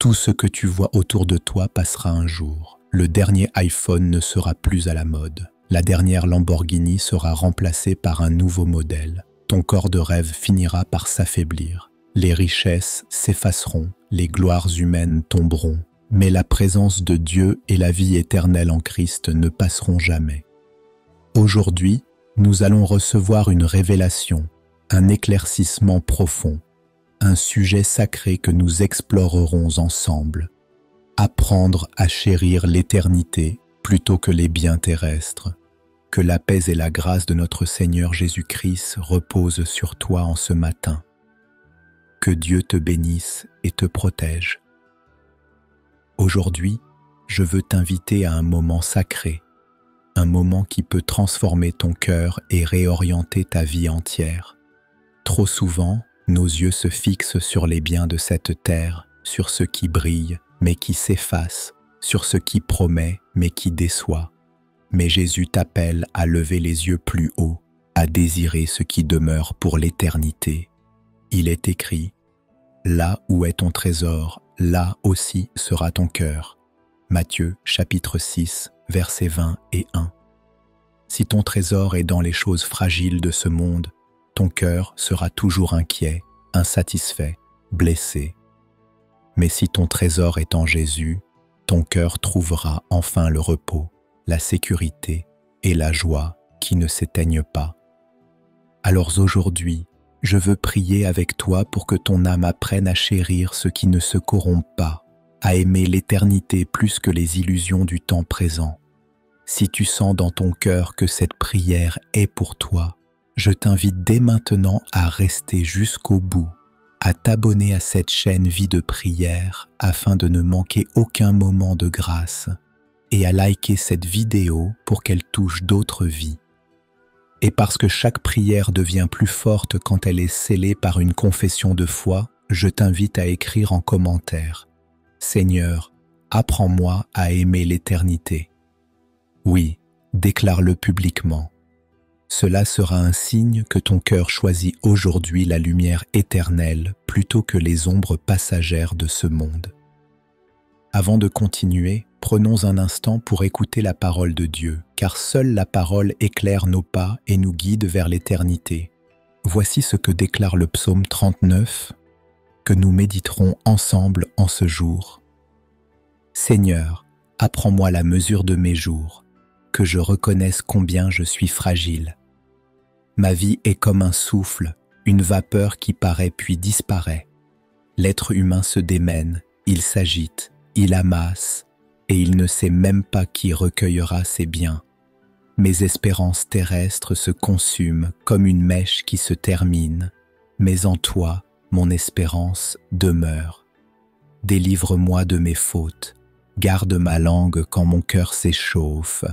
Tout ce que tu vois autour de toi passera un jour. Le dernier iPhone ne sera plus à la mode. La dernière Lamborghini sera remplacée par un nouveau modèle. Ton corps de rêve finira par s'affaiblir. Les richesses s'effaceront, les gloires humaines tomberont. Mais la présence de Dieu et la vie éternelle en Christ ne passeront jamais. Aujourd'hui, nous allons recevoir une révélation, un éclaircissement profond, un sujet sacré que nous explorerons ensemble. Apprendre à chérir l'éternité plutôt que les biens terrestres. Que la paix et la grâce de notre Seigneur Jésus-Christ reposent sur toi en ce matin. Que Dieu te bénisse et te protège. Aujourd'hui, je veux t'inviter à un moment sacré, un moment qui peut transformer ton cœur et réorienter ta vie entière. Trop souvent, nos yeux se fixent sur les biens de cette terre, sur ce qui brille, mais qui s'efface, sur ce qui promet, mais qui déçoit. Mais Jésus t'appelle à lever les yeux plus haut, à désirer ce qui demeure pour l'éternité. Il est écrit « Là où est ton trésor, là aussi sera ton cœur ». Matthieu chapitre 6, versets 20 et 1. Si ton trésor est dans les choses fragiles de ce monde, ton cœur sera toujours inquiet, insatisfait, blessé. Mais si ton trésor est en Jésus, ton cœur trouvera enfin le repos, la sécurité et la joie qui ne s'éteignent pas. Alors aujourd'hui, je veux prier avec toi pour que ton âme apprenne à chérir ce qui ne se corrompt pas, à aimer l'éternité plus que les illusions du temps présent. Si tu sens dans ton cœur que cette prière est pour toi, je t'invite dès maintenant à rester jusqu'au bout, à t'abonner à cette chaîne Vie de prière afin de ne manquer aucun moment de grâce et à liker cette vidéo pour qu'elle touche d'autres vies. Et parce que chaque prière devient plus forte quand elle est scellée par une confession de foi, je t'invite à écrire en commentaire « Seigneur, apprends-moi à aimer l'éternité ». Oui, déclare-le publiquement. Cela sera un signe que ton cœur choisit aujourd'hui la lumière éternelle plutôt que les ombres passagères de ce monde. Avant de continuer, prenons un instant pour écouter la parole de Dieu, car seule la parole éclaire nos pas et nous guide vers l'éternité. Voici ce que déclare le psaume 39, que nous méditerons ensemble en ce jour. Seigneur, apprends-moi la mesure de mes jours, que je reconnaisse combien je suis fragile. Ma vie est comme un souffle, une vapeur qui paraît puis disparaît. L'être humain se démène, il s'agite, il amasse, et il ne sait même pas qui recueillera ses biens. Mes espérances terrestres se consument comme une mèche qui se termine, mais en toi, mon espérance demeure. Délivre-moi de mes fautes, garde ma langue quand mon cœur s'échauffe,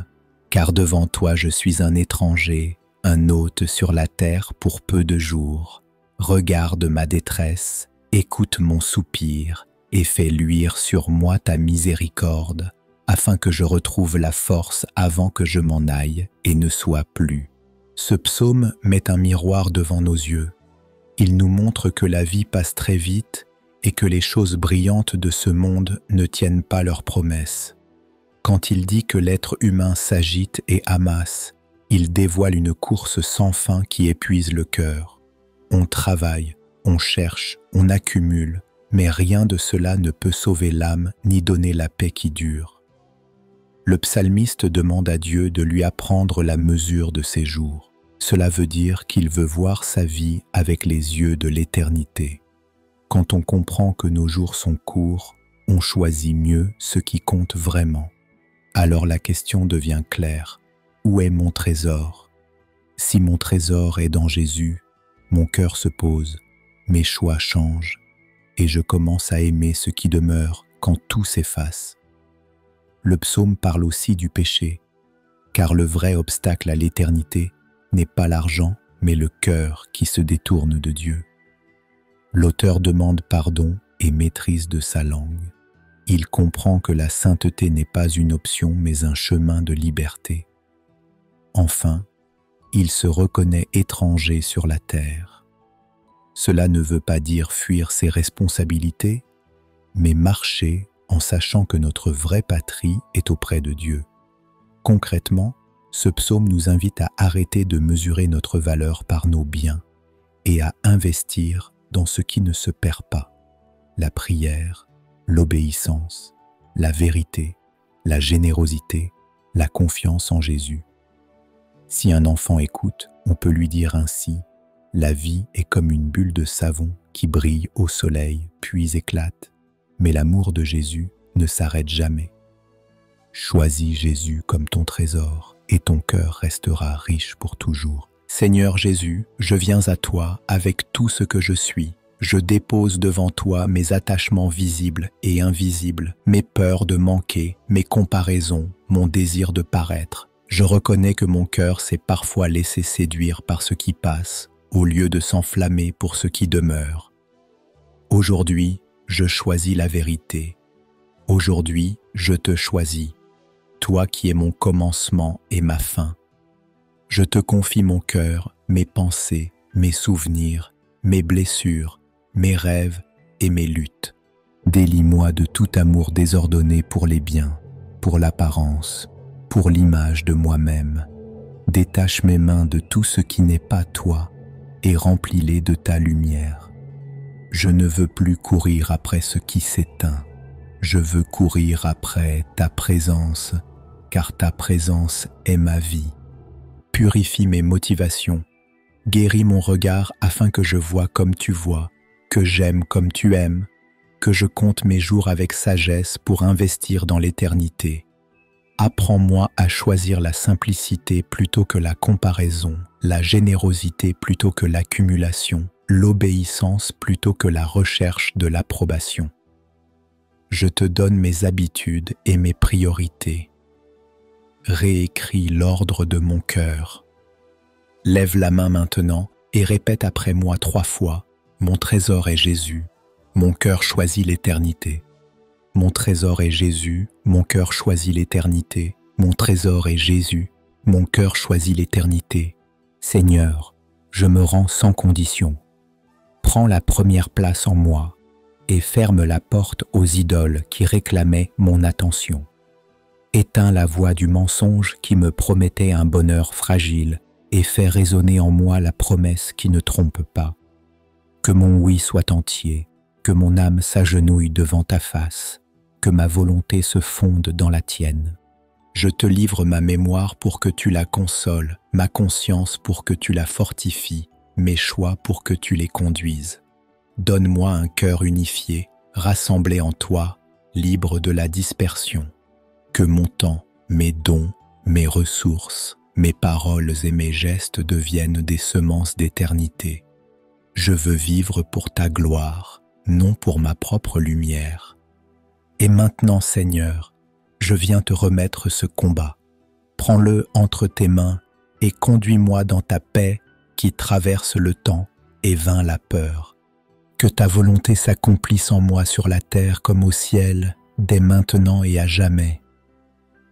car devant toi je suis un étranger, un hôte sur la terre pour peu de jours. Regarde ma détresse, écoute mon soupir, et fais luire sur moi ta miséricorde, afin que je retrouve la force avant que je m'en aille et ne sois plus. Ce psaume met un miroir devant nos yeux. Il nous montre que la vie passe très vite et que les choses brillantes de ce monde ne tiennent pas leurs promesses. Quand il dit que l'être humain s'agite et amasse, il dévoile une course sans fin qui épuise le cœur. On travaille, on cherche, on accumule, mais rien de cela ne peut sauver l'âme ni donner la paix qui dure. Le psalmiste demande à Dieu de lui apprendre la mesure de ses jours. Cela veut dire qu'il veut voir sa vie avec les yeux de l'éternité. Quand on comprend que nos jours sont courts, on choisit mieux ce qui compte vraiment. Alors la question devient claire. Où est mon trésor? Si mon trésor est dans Jésus, mon cœur se pose, mes choix changent, et je commence à aimer ce qui demeure quand tout s'efface. Le psaume parle aussi du péché, car le vrai obstacle à l'éternité n'est pas l'argent, mais le cœur qui se détourne de Dieu. L'auteur demande pardon et maîtrise de sa langue. Il comprend que la sainteté n'est pas une option, mais un chemin de liberté. Enfin, il se reconnaît étranger sur la terre. Cela ne veut pas dire fuir ses responsabilités, mais marcher en sachant que notre vraie patrie est auprès de Dieu. Concrètement, ce psaume nous invite à arrêter de mesurer notre valeur par nos biens et à investir dans ce qui ne se perd pas: la prière, l'obéissance, la vérité, la générosité, la confiance en Jésus. Si un enfant écoute, on peut lui dire ainsi: la vie est comme une bulle de savon qui brille au soleil puis éclate, mais l'amour de Jésus ne s'arrête jamais. Choisis Jésus comme ton trésor et ton cœur restera riche pour toujours. Seigneur Jésus, je viens à toi avec tout ce que je suis. Je dépose devant toi mes attachements visibles et invisibles, mes peurs de manquer, mes comparaisons, mon désir de paraître. Je reconnais que mon cœur s'est parfois laissé séduire par ce qui passe, au lieu de s'enflammer pour ce qui demeure. Aujourd'hui, je choisis la vérité. Aujourd'hui, je te choisis, toi qui es mon commencement et ma fin. Je te confie mon cœur, mes pensées, mes souvenirs, mes blessures, mes rêves et mes luttes. Délie-moi de tout amour désordonné pour les biens, pour l'apparence, pour l'image de moi-même. Détache mes mains de tout ce qui n'est pas toi et remplis-les de ta lumière. Je ne veux plus courir après ce qui s'éteint. Je veux courir après ta présence, car ta présence est ma vie. Purifie mes motivations, guéris mon regard afin que je voie comme tu vois, que j'aime comme tu aimes, que je compte mes jours avec sagesse pour investir dans l'éternité. Apprends-moi à choisir la simplicité plutôt que la comparaison, la générosité plutôt que l'accumulation, l'obéissance plutôt que la recherche de l'approbation. Je te donne mes habitudes et mes priorités. Réécris l'ordre de mon cœur. Lève la main maintenant et répète après moi 3 fois: mon trésor est Jésus, mon cœur choisit l'éternité. Mon trésor est Jésus, mon cœur choisit l'éternité. Mon trésor est Jésus, mon cœur choisit l'éternité. Seigneur, je me rends sans condition. Prends la première place en moi et ferme la porte aux idoles qui réclamaient mon attention. Éteins la voix du mensonge qui me promettait un bonheur fragile et fais résonner en moi la promesse qui ne trompe pas. Que mon oui soit entier, que mon âme s'agenouille devant ta face, que ma volonté se fonde dans la tienne. Je te livre ma mémoire pour que tu la consoles, ma conscience pour que tu la fortifies, mes choix pour que tu les conduises. Donne-moi un cœur unifié, rassemblé en toi, libre de la dispersion. Que mon temps, mes dons, mes ressources, mes paroles et mes gestes deviennent des semences d'éternité. Je veux vivre pour ta gloire, non pour ma propre lumière. Et maintenant, Seigneur, je viens te remettre ce combat. Prends-le entre tes mains et conduis-moi dans ta paix qui traverse le temps et vainc la peur. Que ta volonté s'accomplisse en moi sur la terre comme au ciel, dès maintenant et à jamais.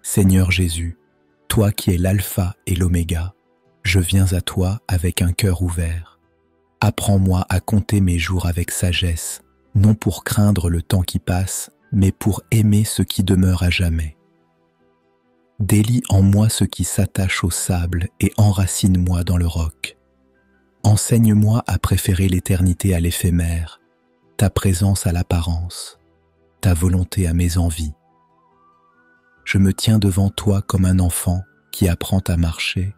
Seigneur Jésus, toi qui es l'alpha et l'oméga, je viens à toi avec un cœur ouvert. Apprends-moi à compter mes jours avec sagesse, non pour craindre le temps qui passe, mais pour aimer ce qui demeure à jamais. Délie en moi ce qui s'attache au sable et enracine-moi dans le roc. Enseigne-moi à préférer l'éternité à l'éphémère, ta présence à l'apparence, ta volonté à mes envies. Je me tiens devant toi comme un enfant qui apprend à marcher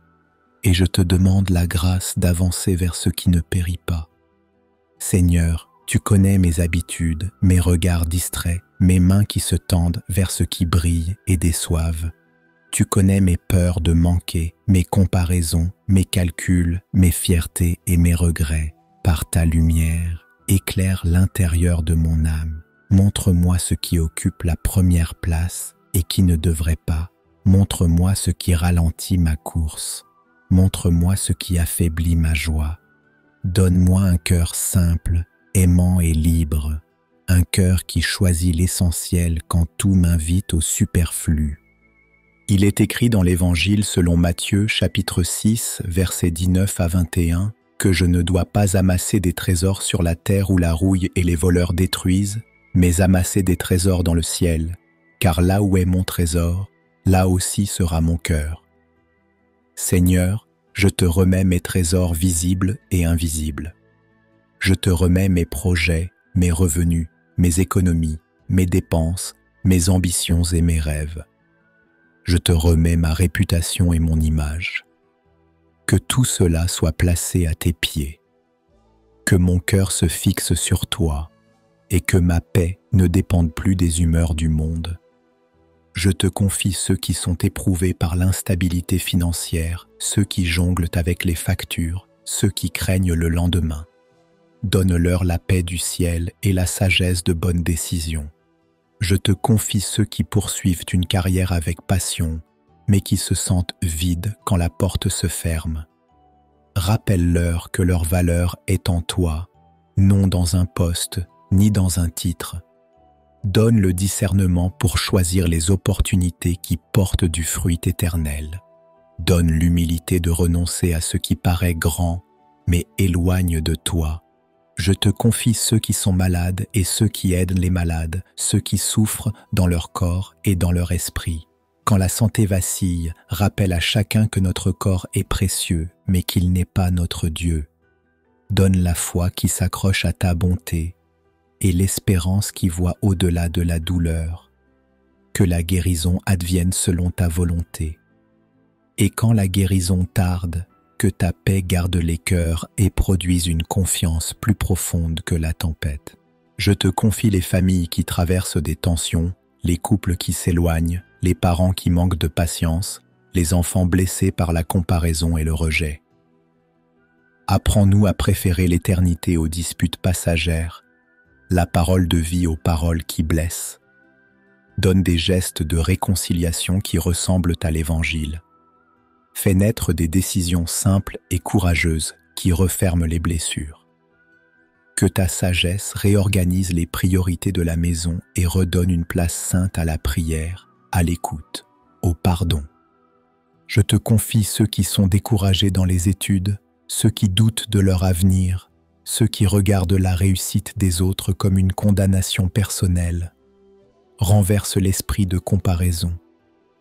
et je te demande la grâce d'avancer vers ce qui ne périt pas. Seigneur, tu connais mes habitudes, mes regards distraits, mes mains qui se tendent vers ce qui brille et déçoivent. Tu connais mes peurs de manquer, mes comparaisons, mes calculs, mes fiertés et mes regrets. Par ta lumière, éclaire l'intérieur de mon âme. Montre-moi ce qui occupe la première place et qui ne devrait pas. Montre-moi ce qui ralentit ma course. Montre-moi ce qui affaiblit ma joie. Donne-moi un cœur simple, aimant et libre. Un cœur qui choisit l'essentiel quand tout m'invite au superflu. Il est écrit dans l'Évangile selon Matthieu, chapitre 6, versets 19 à 21, que je ne dois pas amasser des trésors sur la terre où la rouille et les voleurs détruisent, mais amasser des trésors dans le ciel, car là où est mon trésor, là aussi sera mon cœur. Seigneur, je te remets mes trésors visibles et invisibles. Je te remets mes projets, mes revenus, mes économies, mes dépenses, mes ambitions et mes rêves. Je te remets ma réputation et mon image. Que tout cela soit placé à tes pieds. Que mon cœur se fixe sur toi et que ma paix ne dépende plus des humeurs du monde. Je te confie ceux qui sont éprouvés par l'instabilité financière, ceux qui jonglent avec les factures, ceux qui craignent le lendemain. Donne-leur la paix du ciel et la sagesse de bonnes décisions. Je te confie ceux qui poursuivent une carrière avec passion, mais qui se sentent vides quand la porte se ferme. Rappelle-leur que leur valeur est en toi, non dans un poste, ni dans un titre. Donne le discernement pour choisir les opportunités qui portent du fruit éternel. Donne l'humilité de renoncer à ce qui paraît grand, mais éloigne de toi. Je te confie ceux qui sont malades et ceux qui aident les malades, ceux qui souffrent dans leur corps et dans leur esprit. Quand la santé vacille, rappelle à chacun que notre corps est précieux, mais qu'il n'est pas notre Dieu. Donne la foi qui s'accroche à ta bonté et l'espérance qui voit au-delà de la douleur. Que la guérison advienne selon ta volonté. Et quand la guérison tarde, que ta paix garde les cœurs et produise une confiance plus profonde que la tempête. Je te confie les familles qui traversent des tensions, les couples qui s'éloignent, les parents qui manquent de patience, les enfants blessés par la comparaison et le rejet. Apprends-nous à préférer l'éternité aux disputes passagères, la parole de vie aux paroles qui blessent. Donne des gestes de réconciliation qui ressemblent à l'Évangile. Fais naître des décisions simples et courageuses qui referment les blessures. Que ta sagesse réorganise les priorités de la maison et redonne une place sainte à la prière, à l'écoute, au pardon. Je te confie ceux qui sont découragés dans les études, ceux qui doutent de leur avenir, ceux qui regardent la réussite des autres comme une condamnation personnelle. Renverse l'esprit de comparaison.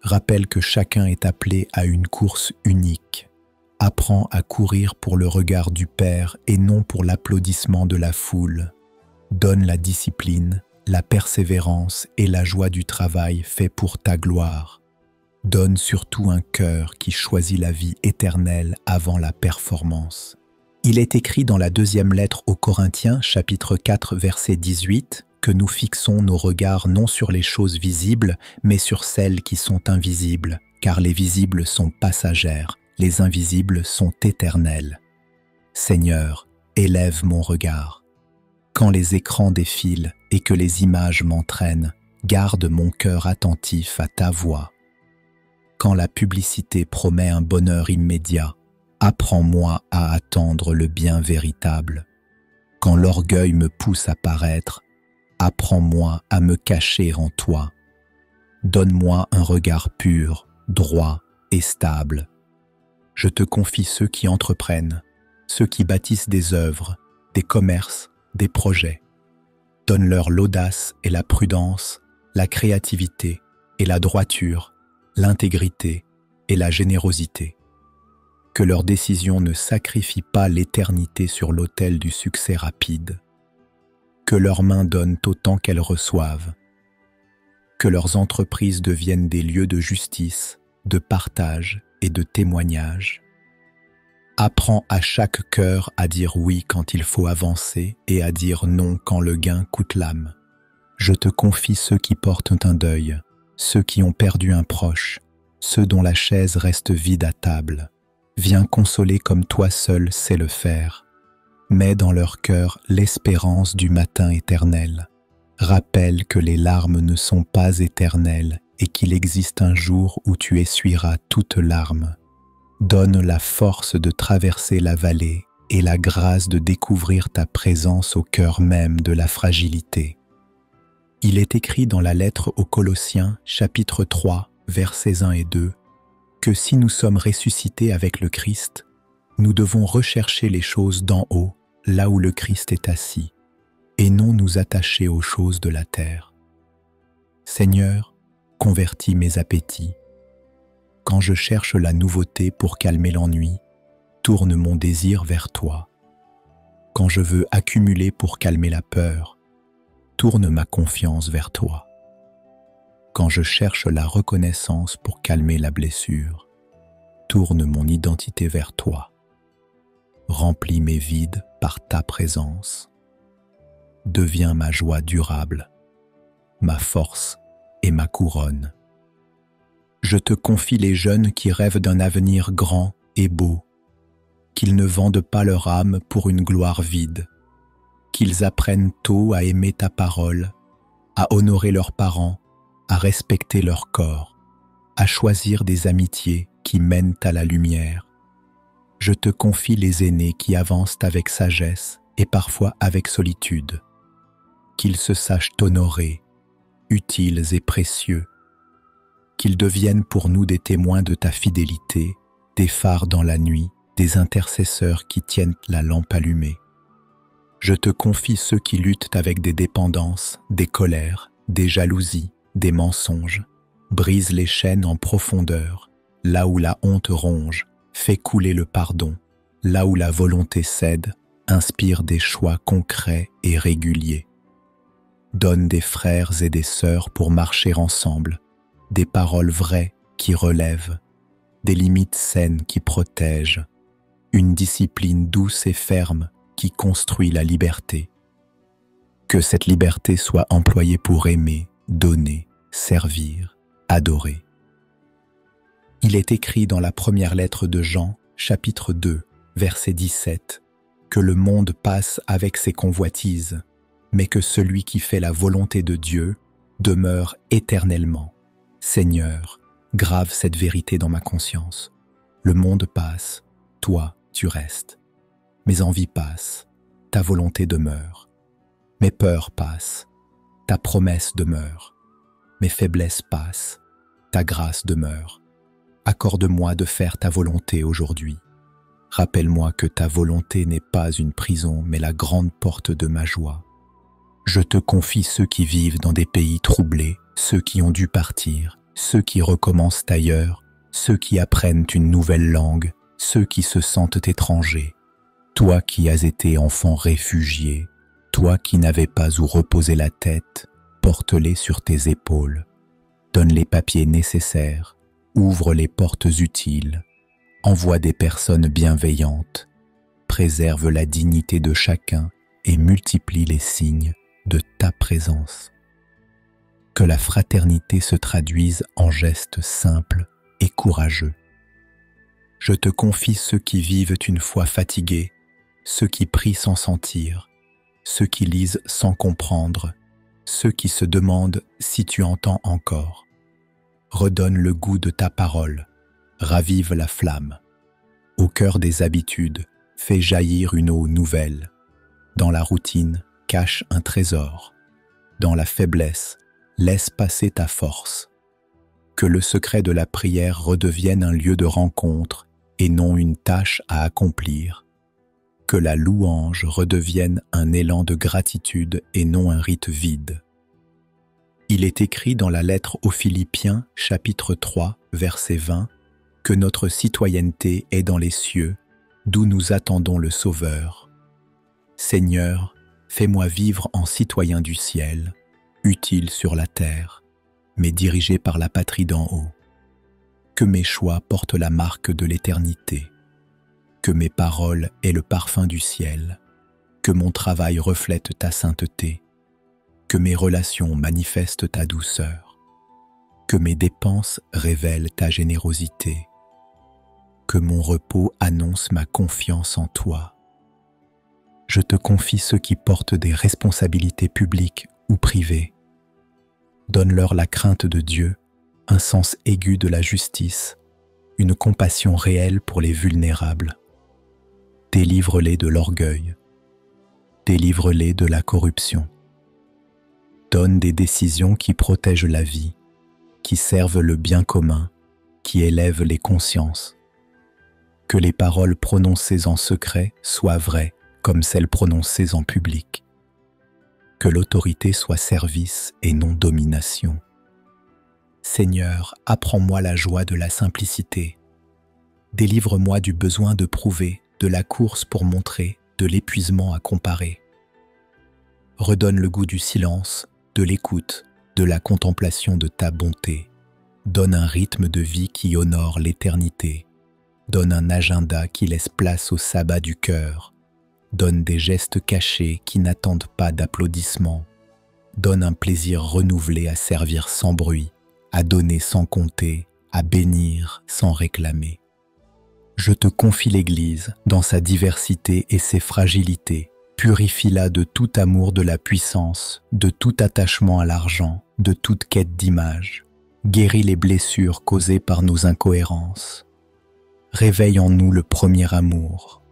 Rappelle que chacun est appelé à une course unique. Apprends à courir pour le regard du Père et non pour l'applaudissement de la foule. Donne la discipline, la persévérance et la joie du travail fait pour ta gloire. Donne surtout un cœur qui choisit la vie éternelle avant la performance. Il est écrit dans la deuxième lettre aux Corinthiens, chapitre 4, verset 18, que nous fixons nos regards non sur les choses visibles, mais sur celles qui sont invisibles, car les visibles sont passagères, les invisibles sont éternels. Seigneur, élève mon regard. Quand les écrans défilent et que les images m'entraînent, garde mon cœur attentif à ta voix. Quand la publicité promet un bonheur immédiat, apprends-moi à attendre le bien véritable. Quand l'orgueil me pousse à paraître, apprends-moi à me cacher en toi. Donne-moi un regard pur, droit et stable. Je te confie ceux qui entreprennent, ceux qui bâtissent des œuvres, des commerces, des projets. Donne-leur l'audace et la prudence, la créativité et la droiture, l'intégrité et la générosité. Que leurs décisions ne sacrifient pas l'éternité sur l'autel du succès rapide. Que leurs mains donnent autant qu'elles reçoivent. Que leurs entreprises deviennent des lieux de justice, de partage et de témoignage. Apprends à chaque cœur à dire oui quand il faut avancer et à dire non quand le gain coûte l'âme. Je te confie ceux qui portent un deuil, ceux qui ont perdu un proche, ceux dont la chaise reste vide à table. Viens consoler comme toi seul sais le faire. Mets dans leur cœur l'espérance du matin éternel. Rappelle que les larmes ne sont pas éternelles et qu'il existe un jour où tu essuieras toute larme. Donne la force de traverser la vallée et la grâce de découvrir ta présence au cœur même de la fragilité. Il est écrit dans la lettre aux Colossiens, chapitre 3, versets 1 et 2, que si nous sommes ressuscités avec le Christ, nous devons rechercher les choses d'en haut, là où le Christ est assis. et non nous attacher aux choses de la terre. Seigneur, convertis mes appétits. Quand je cherche la nouveauté pour calmer l'ennui, tourne mon désir vers toi. Quand je veux accumuler pour calmer la peur, tourne ma confiance vers toi. Quand je cherche la reconnaissance pour calmer la blessure, tourne mon identité vers toi. Remplis mes vides par ta présence. Deviens ma joie durable, ma force et ma couronne. Je te confie les jeunes qui rêvent d'un avenir grand et beau, qu'ils ne vendent pas leur âme pour une gloire vide, qu'ils apprennent tôt à aimer ta parole, à honorer leurs parents, à respecter leur corps, à choisir des amitiés qui mènent à la lumière. Je te confie les aînés qui avancent avec sagesse et parfois avec solitude, qu'ils se sachent honorés, utiles et précieux, qu'ils deviennent pour nous des témoins de ta fidélité, des phares dans la nuit, des intercesseurs qui tiennent la lampe allumée. Je te confie ceux qui luttent avec des dépendances, des colères, des jalousies, des mensonges, brisent les chaînes en profondeur, là où la honte ronge, fait couler le pardon, là où la volonté cède, inspire des choix concrets et réguliers. Donne des frères et des sœurs pour marcher ensemble, des paroles vraies qui relèvent, des limites saines qui protègent, une discipline douce et ferme qui construit la liberté. Que cette liberté soit employée pour aimer, donner, servir, adorer. Il est écrit dans la première lettre de Jean, chapitre 2, verset 17, que le monde passe avec ses convoitises, mais que celui qui fait la volonté de Dieu demeure éternellement. Seigneur, grave cette vérité dans ma conscience. Le monde passe, toi, tu restes. Mes envies passent, ta volonté demeure. Mes peurs passent, ta promesse demeure. Mes faiblesses passent, ta grâce demeure. Accorde-moi de faire ta volonté aujourd'hui. Rappelle-moi que ta volonté n'est pas une prison, mais la grande porte de ma joie. Je te confie ceux qui vivent dans des pays troublés, ceux qui ont dû partir, ceux qui recommencent ailleurs, ceux qui apprennent une nouvelle langue, ceux qui se sentent étrangers. Toi qui as été enfant réfugié, toi qui n'avais pas où reposer la tête, porte-les sur tes épaules. Donne les papiers nécessaires, ouvre les portes utiles, envoie des personnes bienveillantes, préserve la dignité de chacun et multiplie les signes de ta présence. Que la fraternité se traduise en gestes simples et courageux. Je te confie ceux qui vivent une foi fatiguée, ceux qui prient sans sentir, ceux qui lisent sans comprendre, ceux qui se demandent si tu entends encore. Redonne le goût de ta parole, ravive la flamme. Au cœur des habitudes, fais jaillir une eau nouvelle. Dans la routine, cache un trésor. Dans la faiblesse, laisse passer ta force. Que le secret de la prière redevienne un lieu de rencontre et non une tâche à accomplir. Que la louange redevienne un élan de gratitude et non un rite vide. Il est écrit dans la lettre aux Philippiens, chapitre 3, verset 20, que notre citoyenneté est dans les cieux, d'où nous attendons le Sauveur. Seigneur, fais-moi vivre en citoyen du ciel, utile sur la terre, mais dirigé par la patrie d'en haut. Que mes choix portent la marque de l'éternité, que mes paroles aient le parfum du ciel, que mon travail reflète ta sainteté, que mes relations manifestent ta douceur, que mes dépenses révèlent ta générosité, que mon repos annonce ma confiance en toi. Je te confie ceux qui portent des responsabilités publiques ou privées. Donne-leur la crainte de Dieu, un sens aigu de la justice, une compassion réelle pour les vulnérables. Délivre-les de l'orgueil. Délivre-les de la corruption. Donne des décisions qui protègent la vie, qui servent le bien commun, qui élèvent les consciences. Que les paroles prononcées en secret soient vraies comme celles prononcées en public. que l'autorité soit service et non domination. Seigneur, apprends-moi la joie de la simplicité. Délivre-moi du besoin de prouver, de la course pour montrer, de l'épuisement à comparer. Redonne le goût du silence, de l'écoute, de la contemplation de ta bonté. Donne un rythme de vie qui honore l'éternité. Donne un agenda qui laisse place au sabbat du cœur. Donne des gestes cachés qui n'attendent pas d'applaudissements. Donne un plaisir renouvelé à servir sans bruit, à donner sans compter, à bénir sans réclamer. Je te confie l'Église dans sa diversité et ses fragilités. Purifie-la de tout amour de la puissance, de tout attachement à l'argent, de toute quête d'image. Guéris les blessures causées par nos incohérences. Réveille en nous le premier amour.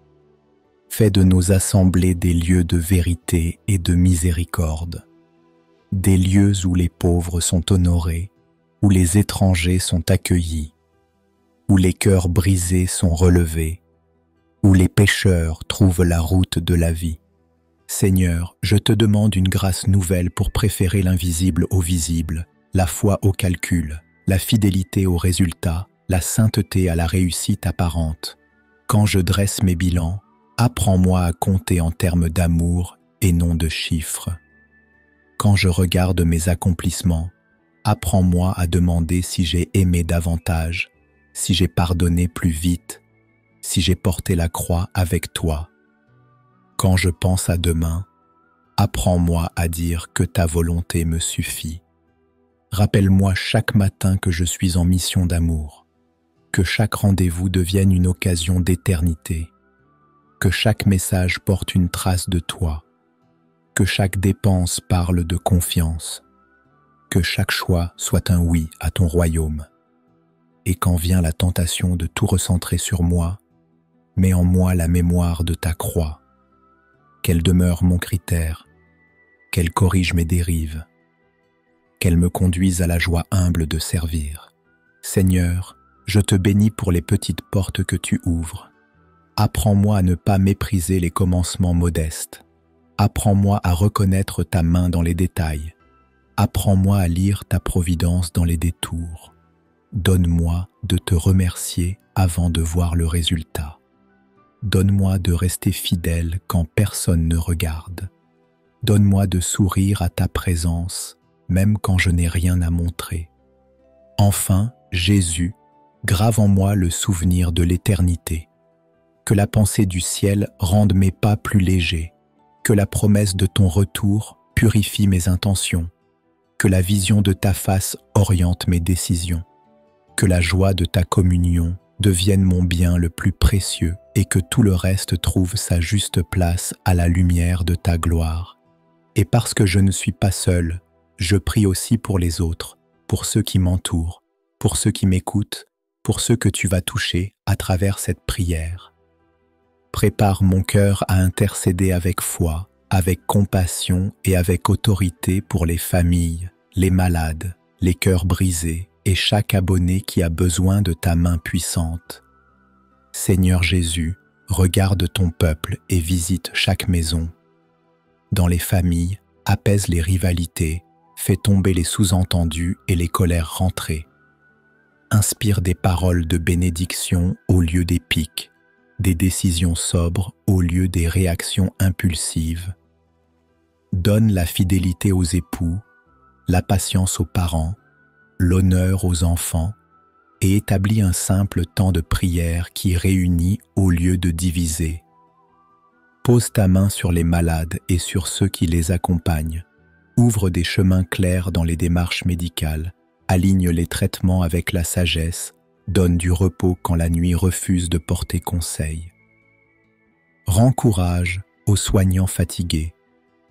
Fais de nos assemblées des lieux de vérité et de miséricorde. Des lieux où les pauvres sont honorés, où les étrangers sont accueillis, où les cœurs brisés sont relevés, où les pécheurs trouvent la route de la vie. Seigneur, je te demande une grâce nouvelle pour préférer l'invisible au visible, la foi au calcul, la fidélité au résultat, la sainteté à la réussite apparente. Quand je dresse mes bilans, apprends-moi à compter en termes d'amour et non de chiffres. Quand je regarde mes accomplissements, apprends-moi à demander si j'ai aimé davantage, si j'ai pardonné plus vite, si j'ai porté la croix avec toi. Quand je pense à demain, apprends-moi à dire que ta volonté me suffit. Rappelle-moi chaque matin que je suis en mission d'amour, que chaque rendez-vous devienne une occasion d'éternité, que chaque message porte une trace de toi, que chaque dépense parle de confiance, que chaque choix soit un oui à ton royaume. Et quand vient la tentation de tout recentrer sur moi, mets en moi la mémoire de ta croix, qu'elle demeure mon critère, qu'elle corrige mes dérives, qu'elle me conduise à la joie humble de servir. Seigneur, je te bénis pour les petites portes que tu ouvres. Apprends-moi à ne pas mépriser les commencements modestes. Apprends-moi à reconnaître ta main dans les détails. Apprends-moi à lire ta providence dans les détours. Donne-moi de te remercier avant de voir le résultat. Donne-moi de rester fidèle quand personne ne regarde. Donne-moi de sourire à ta présence, même quand je n'ai rien à montrer. Enfin, Jésus, grave en moi le souvenir de l'éternité. Que la pensée du ciel rende mes pas plus légers. Que la promesse de ton retour purifie mes intentions. Que la vision de ta face oriente mes décisions. Que la joie de ta communion devienne mon bien le plus précieux et que tout le reste trouve sa juste place à la lumière de ta gloire. Et parce que je ne suis pas seul, je prie aussi pour les autres, pour ceux qui m'entourent, pour ceux qui m'écoutent, pour ceux que tu vas toucher à travers cette prière. Prépare mon cœur à intercéder avec foi, avec compassion et avec autorité pour les familles, les malades, les cœurs brisés et chaque abonné qui a besoin de ta main puissante. Seigneur Jésus, regarde ton peuple et visite chaque maison. Dans les familles, apaise les rivalités, fais tomber les sous-entendus et les colères rentrées. Inspire des paroles de bénédiction au lieu des piques, des décisions sobres au lieu des réactions impulsives. Donne la fidélité aux époux, la patience aux parents, l'honneur aux enfants et établis un simple temps de prière qui réunit au lieu de diviser. Pose ta main sur les malades et sur ceux qui les accompagnent. Ouvre des chemins clairs dans les démarches médicales. Aligne les traitements avec la sagesse. Donne du repos quand la nuit refuse de porter conseil. Rends courage aux soignants fatigués.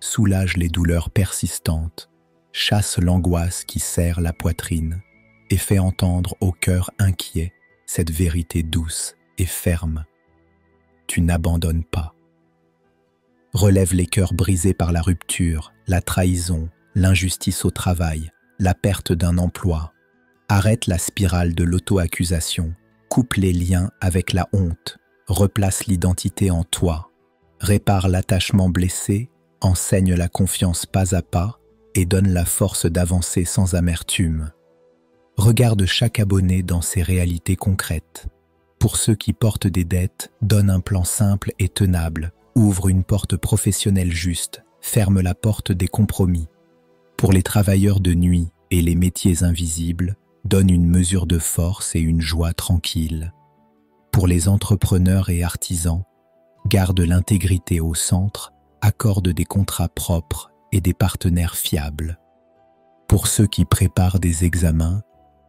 Soulage les douleurs persistantes. Chasse l'angoisse qui serre la poitrine et fais entendre au cœur inquiet cette vérité douce et ferme. Tu n'abandonnes pas. Relève les cœurs brisés par la rupture, la trahison, l'injustice au travail, la perte d'un emploi. Arrête la spirale de l'auto-accusation, coupe les liens avec la honte, replace l'identité en toi, répare l'attachement blessé, enseigne la confiance pas à pas et donne la force d'avancer sans amertume. Regarde chaque abonné dans ses réalités concrètes. Pour ceux qui portent des dettes, donne un plan simple et tenable, ouvre une porte professionnelle juste, ferme la porte des compromis. Pour les travailleurs de nuit et les métiers invisibles, donne une mesure de force et une joie tranquille. Pour les entrepreneurs et artisans, garde l'intégrité au centre, accorde des contrats propres et des partenaires fiables. Pour ceux qui préparent des examens,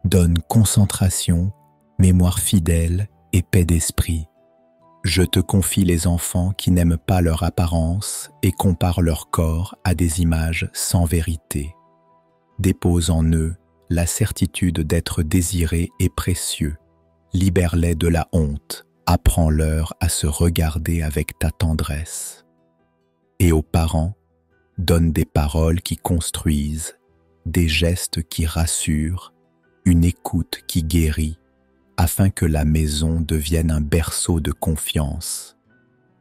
donne concentration, mémoire fidèle et paix d'esprit. Je te confie les enfants qui n'aiment pas leur apparence et comparent leur corps à des images sans vérité. Dépose en eux la certitude d'être désirés et précieux. Libère-les de la honte, apprends-leur à se regarder avec ta tendresse. Et aux parents, donne des paroles qui construisent, des gestes qui rassurent, une écoute qui guérit, afin que la maison devienne un berceau de confiance.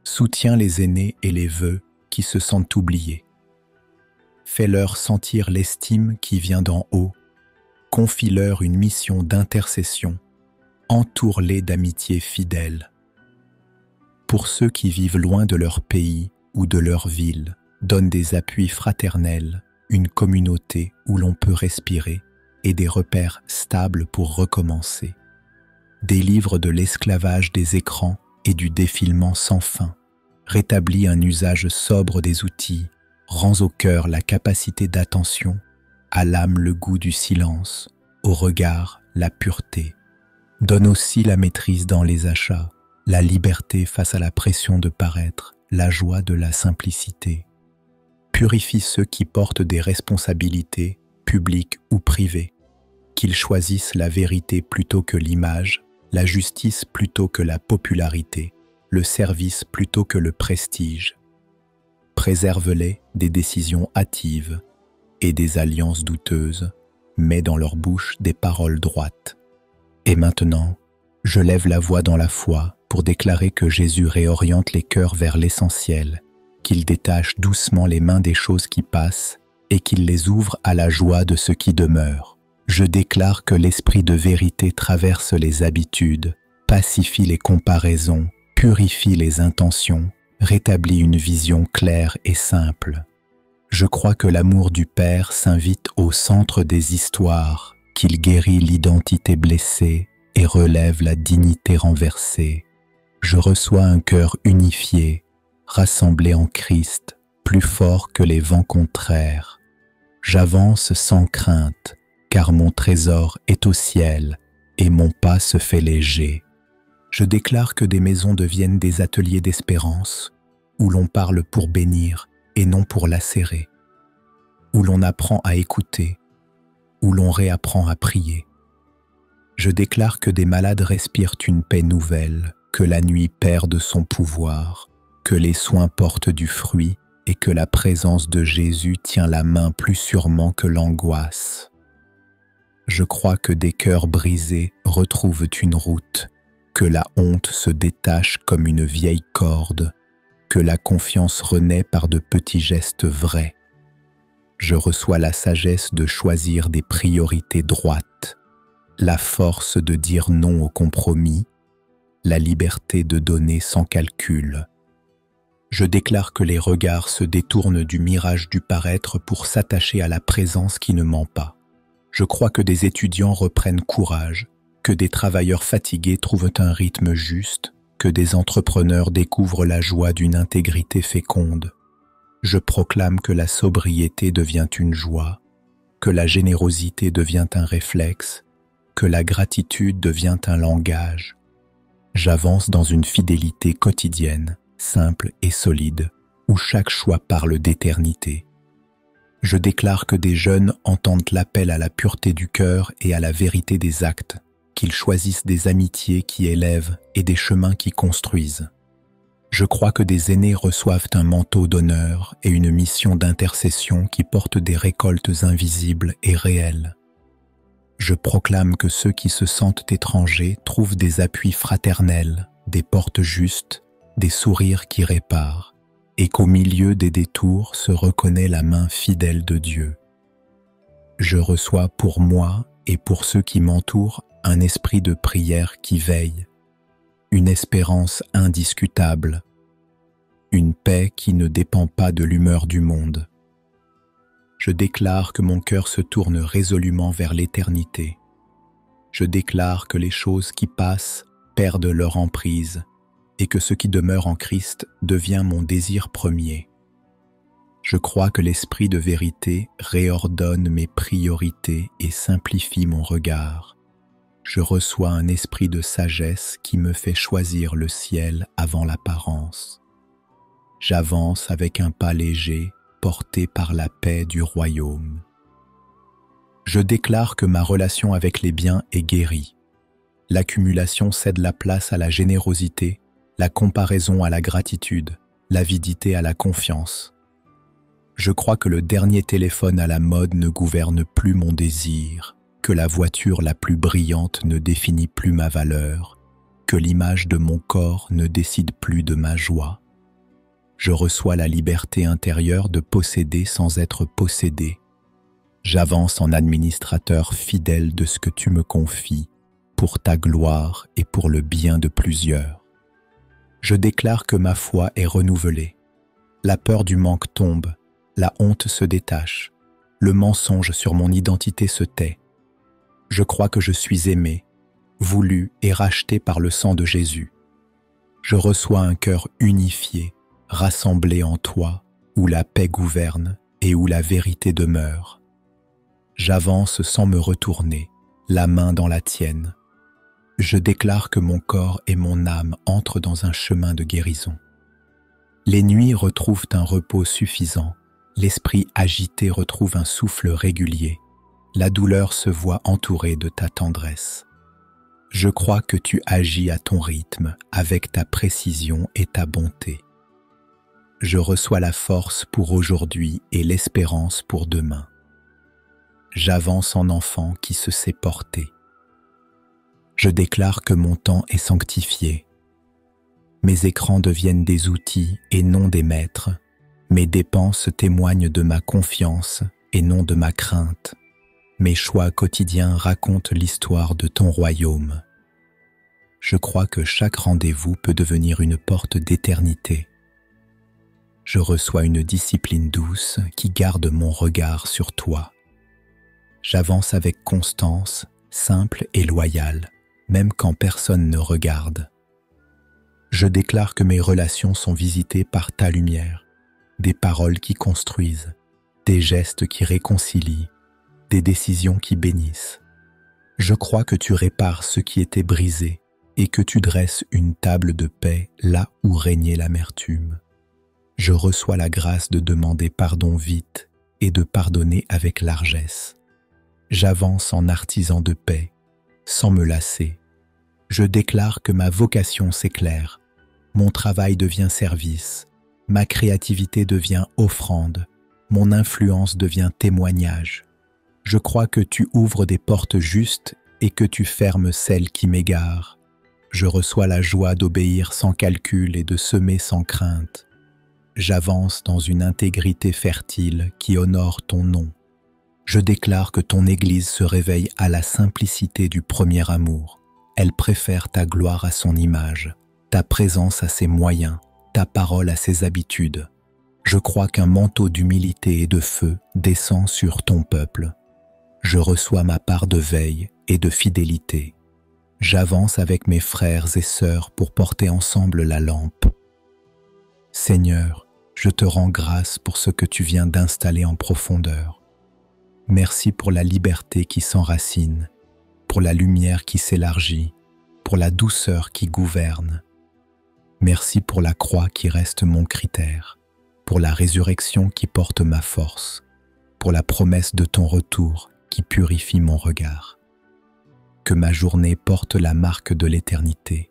Soutiens les aînés et les veux qui se sentent oubliés. Fais-leur sentir l'estime qui vient d'en haut. Confie-leur une mission d'intercession. Entoure-les d'amitié fidèle. Pour ceux qui vivent loin de leur pays ou de leur ville, donne des appuis fraternels, une communauté où l'on peut respirer et des repères stables pour recommencer. Délivre de l'esclavage des écrans et du défilement sans fin. Rétablis un usage sobre des outils, rends au cœur la capacité d'attention, à l'âme le goût du silence, au regard la pureté. Donne aussi la maîtrise dans les achats, la liberté face à la pression de paraître, la joie de la simplicité. Purifie ceux qui portent des responsabilités, publiques ou privées, qu'ils choisissent la vérité plutôt que l'image, la justice plutôt que la popularité, le service plutôt que le prestige. Préserve-les des décisions hâtives et des alliances douteuses, mets dans leur bouche des paroles droites. Et maintenant, je lève la voix dans la foi pour déclarer que Jésus réoriente les cœurs vers l'essentiel, qu'il détache doucement les mains des choses qui passent et qu'il les ouvre à la joie de ce qui demeure. Je déclare que l'esprit de vérité traverse les habitudes, pacifie les comparaisons, purifie les intentions, rétablit une vision claire et simple. Je crois que l'amour du Père s'invite au centre des histoires, qu'il guérit l'identité blessée et relève la dignité renversée. Je reçois un cœur unifié, rassemblé en Christ, plus fort que les vents contraires. J'avance sans crainte, car mon trésor est au ciel et mon pas se fait léger. Je déclare que des maisons deviennent des ateliers d'espérance, où l'on parle pour bénir et non pour lacérer, où l'on apprend à écouter, où l'on réapprend à prier. Je déclare que des malades respirent une paix nouvelle, que la nuit perd son pouvoir, que les soins portent du fruit et que la présence de Jésus tient la main plus sûrement que l'angoisse. Je crois que des cœurs brisés retrouvent une route, que la honte se détache comme une vieille corde, que la confiance renaît par de petits gestes vrais. Je reçois la sagesse de choisir des priorités droites, la force de dire non au compromis, la liberté de donner sans calcul. Je déclare que les regards se détournent du mirage du paraître pour s'attacher à la présence qui ne ment pas. Je crois que des étudiants reprennent courage, que des travailleurs fatigués trouvent un rythme juste, que des entrepreneurs découvrent la joie d'une intégrité féconde. Je proclame que la sobriété devient une joie, que la générosité devient un réflexe, que la gratitude devient un langage. J'avance dans une fidélité quotidienne, simple et solide, où chaque choix parle d'éternité. Je déclare que des jeunes entendent l'appel à la pureté du cœur et à la vérité des actes, qu'ils choisissent des amitiés qui élèvent et des chemins qui construisent. Je crois que des aînés reçoivent un manteau d'honneur et une mission d'intercession qui portent des récoltes invisibles et réelles. Je proclame que ceux qui se sentent étrangers trouvent des appuis fraternels, des portes justes, des sourires qui réparent. et qu'au milieu des détours se reconnaît la main fidèle de Dieu. Je reçois pour moi et pour ceux qui m'entourent un esprit de prière qui veille, une espérance indiscutable, une paix qui ne dépend pas de l'humeur du monde. Je déclare que mon cœur se tourne résolument vers l'éternité. Je déclare que les choses qui passent perdent leur emprise et que ce qui demeure en Christ devient mon désir premier. Je crois que l'Esprit de vérité réordonne mes priorités et simplifie mon regard. Je reçois un esprit de sagesse qui me fait choisir le ciel avant l'apparence. J'avance avec un pas léger, porté par la paix du royaume. Je déclare que ma relation avec les biens est guérie. L'accumulation cède la place à la générosité, la comparaison à la gratitude, l'avidité à la confiance. Je crois que le dernier téléphone à la mode ne gouverne plus mon désir, que la voiture la plus brillante ne définit plus ma valeur, que l'image de mon corps ne décide plus de ma joie. Je reçois la liberté intérieure de posséder sans être possédé. J'avance en administrateur fidèle de ce que tu me confies, pour ta gloire et pour le bien de plusieurs. Je déclare que ma foi est renouvelée. La peur du manque tombe, la honte se détache, le mensonge sur mon identité se tait. Je crois que je suis aimé, voulu et racheté par le sang de Jésus. Je reçois un cœur unifié, rassemblé en toi, où la paix gouverne et où la vérité demeure. J'avance sans me retourner, la main dans la tienne. Je déclare que mon corps et mon âme entrent dans un chemin de guérison. Les nuits retrouvent un repos suffisant, l'esprit agité retrouve un souffle régulier, la douleur se voit entourée de ta tendresse. Je crois que tu agis à ton rythme, avec ta précision et ta bonté. Je reçois la force pour aujourd'hui et l'espérance pour demain. J'avance en enfant qui se sait porter. Je déclare que mon temps est sanctifié. Mes écrans deviennent des outils et non des maîtres. Mes dépenses témoignent de ma confiance et non de ma crainte. Mes choix quotidiens racontent l'histoire de ton royaume. Je crois que chaque rendez-vous peut devenir une porte d'éternité. Je reçois une discipline douce qui garde mon regard sur toi. J'avance avec constance, simple et loyale, même quand personne ne regarde. Je déclare que mes relations sont visitées par ta lumière, des paroles qui construisent, des gestes qui réconcilient, des décisions qui bénissent. Je crois que tu répares ce qui était brisé et que tu dresses une table de paix là où régnait l'amertume. Je reçois la grâce de demander pardon vite et de pardonner avec largesse. J'avance en artisan de paix, sans me lasser. Je déclare que ma vocation s'éclaire, mon travail devient service, ma créativité devient offrande, mon influence devient témoignage. Je crois que tu ouvres des portes justes et que tu fermes celles qui m'égarent. Je reçois la joie d'obéir sans calcul et de semer sans crainte. J'avance dans une intégrité fertile qui honore ton nom. Je déclare que ton Église se réveille à la simplicité du premier amour. Elle préfère ta gloire à son image, ta présence à ses moyens, ta parole à ses habitudes. Je crois qu'un manteau d'humilité et de feu descend sur ton peuple. Je reçois ma part de veille et de fidélité. J'avance avec mes frères et sœurs pour porter ensemble la lampe. Seigneur, je te rends grâce pour ce que tu viens d'installer en profondeur. Merci pour la liberté qui s'enracine, pour la lumière qui s'élargit, pour la douceur qui gouverne. Merci pour la croix qui reste mon critère, pour la résurrection qui porte ma force, pour la promesse de ton retour qui purifie mon regard. Que ma journée porte la marque de l'éternité,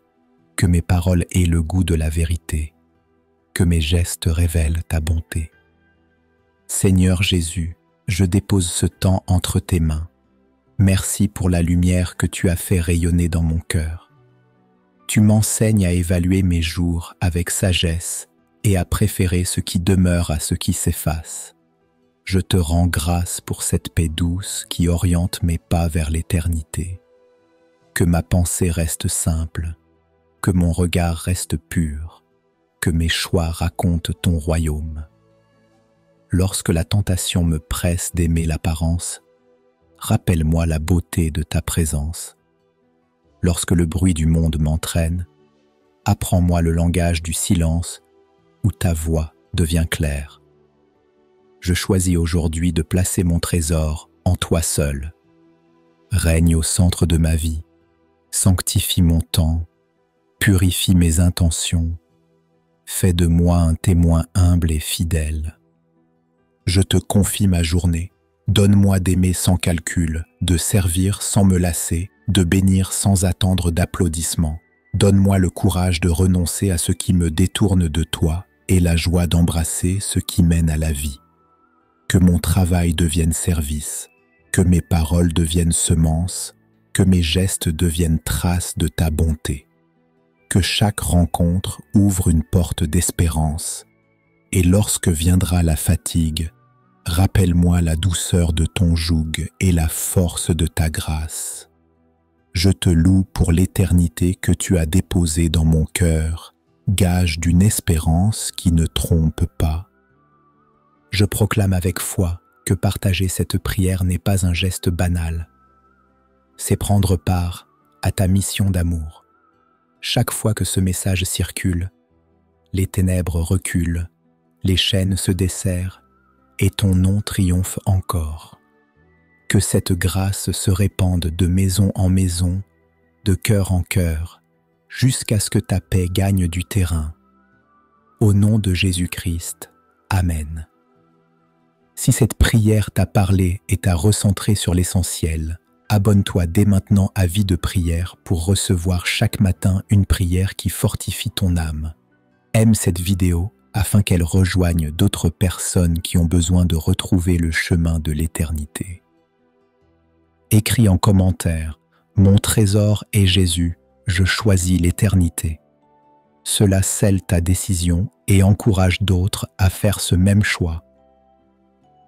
que mes paroles aient le goût de la vérité, que mes gestes révèlent ta bonté. Seigneur Jésus, je dépose ce temps entre tes mains. Merci pour la lumière que tu as fait rayonner dans mon cœur. Tu m'enseignes à évaluer mes jours avec sagesse et à préférer ce qui demeure à ce qui s'efface. Je te rends grâce pour cette paix douce qui oriente mes pas vers l'éternité. Que ma pensée reste simple, que mon regard reste pur, que mes choix racontent ton royaume. Lorsque la tentation me presse d'aimer l'apparence, rappelle-moi la beauté de ta présence. Lorsque le bruit du monde m'entraîne, apprends-moi le langage du silence où ta voix devient claire. Je choisis aujourd'hui de placer mon trésor en toi seul. Règne au centre de ma vie, sanctifie mon temps, purifie mes intentions, fais de moi un témoin humble et fidèle. Je te confie ma journée, donne-moi d'aimer sans calcul, de servir sans me lasser, de bénir sans attendre d'applaudissements. Donne-moi le courage de renoncer à ce qui me détourne de toi et la joie d'embrasser ce qui mène à la vie. Que mon travail devienne service, que mes paroles deviennent semences, que mes gestes deviennent traces de ta bonté. Que chaque rencontre ouvre une porte d'espérance, et lorsque viendra la fatigue, rappelle-moi la douceur de ton joug et la force de ta grâce. Je te loue pour l'éternité que tu as déposée dans mon cœur, gage d'une espérance qui ne trompe pas. Je proclame avec foi que partager cette prière n'est pas un geste banal. C'est prendre part à ta mission d'amour. Chaque fois que ce message circule, les ténèbres reculent, les chaînes se desserrent et ton nom triomphe encore. Que cette grâce se répande de maison en maison, de cœur en cœur, jusqu'à ce que ta paix gagne du terrain. Au nom de Jésus-Christ, Amen. Si cette prière t'a parlé et t'a recentré sur l'essentiel, abonne-toi dès maintenant à Vie de prière pour recevoir chaque matin une prière qui fortifie ton âme. Aime cette vidéo afin qu'elle rejoigne d'autres personnes qui ont besoin de retrouver le chemin de l'éternité. Écris en commentaire « Mon trésor est Jésus, je choisis l'éternité ». Cela scelle ta décision et encourage d'autres à faire ce même choix.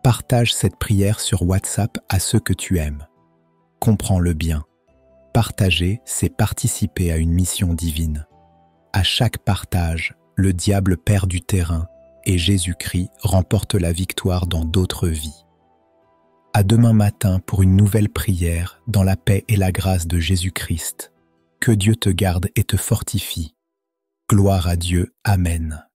Partage cette prière sur WhatsApp à ceux que tu aimes. Comprends-le bien. Partager, c'est participer à une mission divine. À chaque partage, le diable perd du terrain et Jésus-Christ remporte la victoire dans d'autres vies. À demain matin pour une nouvelle prière dans la paix et la grâce de Jésus-Christ. Que Dieu te garde et te fortifie. Gloire à Dieu. Amen.